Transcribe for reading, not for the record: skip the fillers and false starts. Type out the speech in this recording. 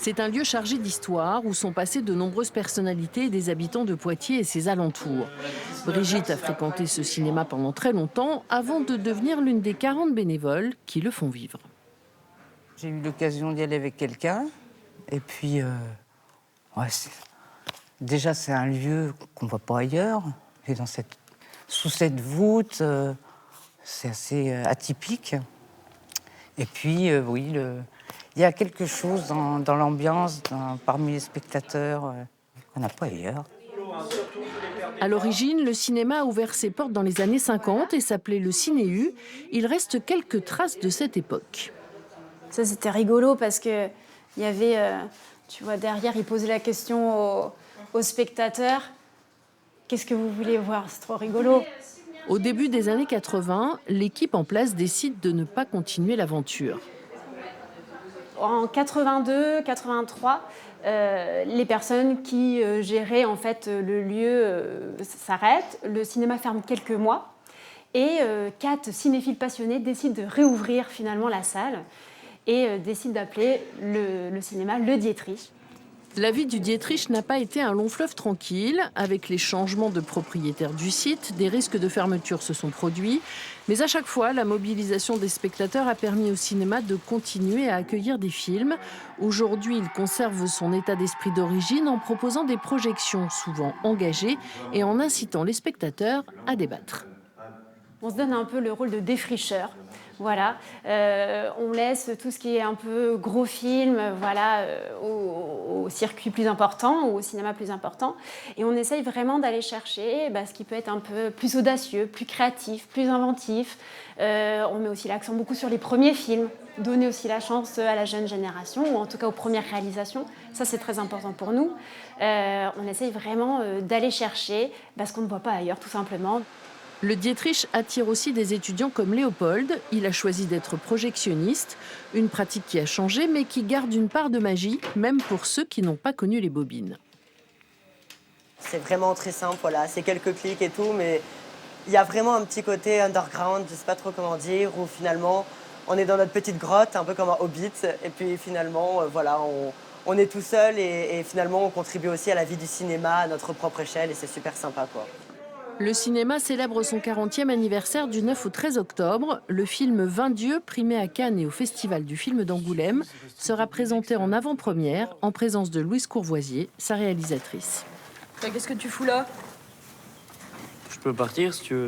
C'est un lieu chargé d'histoire où sont passées de nombreuses personnalités des habitants de Poitiers et ses alentours. Brigitte a fréquenté ce cinéma pendant très longtemps avant de devenir l'une des 40 bénévoles qui le font vivre. J'ai eu l'occasion d'y aller avec quelqu'un. Et puis, déjà, c'est un lieu qu'on ne voit pas ailleurs. Et sous cette voûte, c'est assez atypique. Et puis, il y a quelque chose dans l'ambiance, parmi les spectateurs, qu'on n'a pas ailleurs. À l'origine, le cinéma a ouvert ses portes dans les années 50 et s'appelait le Ciné-U. Il reste quelques traces de cette époque. Ça, c'était rigolo parce qu'il y avait, tu vois, derrière, ils posaient la question aux spectateurs. Qu'est-ce que vous voulez voir? C'est trop rigolo. Au début des années 80, l'équipe en place décide de ne pas continuer l'aventure. En 82, 83, les personnes qui géraient en fait le lieu s'arrêtent. Le cinéma ferme quelques mois. Et 4 cinéphiles passionnés décident de réouvrir finalement la salle et décident d'appeler le cinéma le Dietrich. La vie du Dietrich n'a pas été un long fleuve tranquille. Avec les changements de propriétaire du site, des risques de fermeture se sont produits. Mais à chaque fois, la mobilisation des spectateurs a permis au cinéma de continuer à accueillir des films. Aujourd'hui, il conserve son état d'esprit d'origine en proposant des projections souvent engagées et en incitant les spectateurs à débattre. On se donne un peu le rôle de défricheur. Voilà, on laisse tout ce qui est un peu gros film, au circuit plus important ou au cinéma plus important, et on essaye vraiment d'aller chercher ce qui peut être un peu plus audacieux, plus créatif, plus inventif. On met aussi l'accent beaucoup sur les premiers films, donner aussi la chance à la jeune génération, ou en tout cas aux premières réalisations. Ça, c'est très important pour nous. On essaye vraiment d'aller chercher ce qu'on ne voit pas ailleurs, tout simplement. Le Dietrich attire aussi des étudiants comme Léopold. Il a choisi d'être projectionniste, une pratique qui a changé mais qui garde une part de magie, même pour ceux qui n'ont pas connu les bobines. C'est vraiment très simple, voilà, c'est quelques clics et tout, mais il y a vraiment un petit côté underground, je ne sais pas trop comment dire, où finalement on est dans notre petite grotte, un peu comme un hobbit, et puis finalement, on est tout seul et finalement on contribue aussi à la vie du cinéma à notre propre échelle et c'est super sympa, quoi. Le cinéma célèbre son 40e anniversaire du 9 au 13 octobre. Le film 20 dieux, primé à Cannes et au Festival du film d'Angoulême, sera présenté en avant-première en présence de Louise Courvoisier, sa réalisatrice. Qu'est-ce que tu fous là? Je peux partir si tu veux.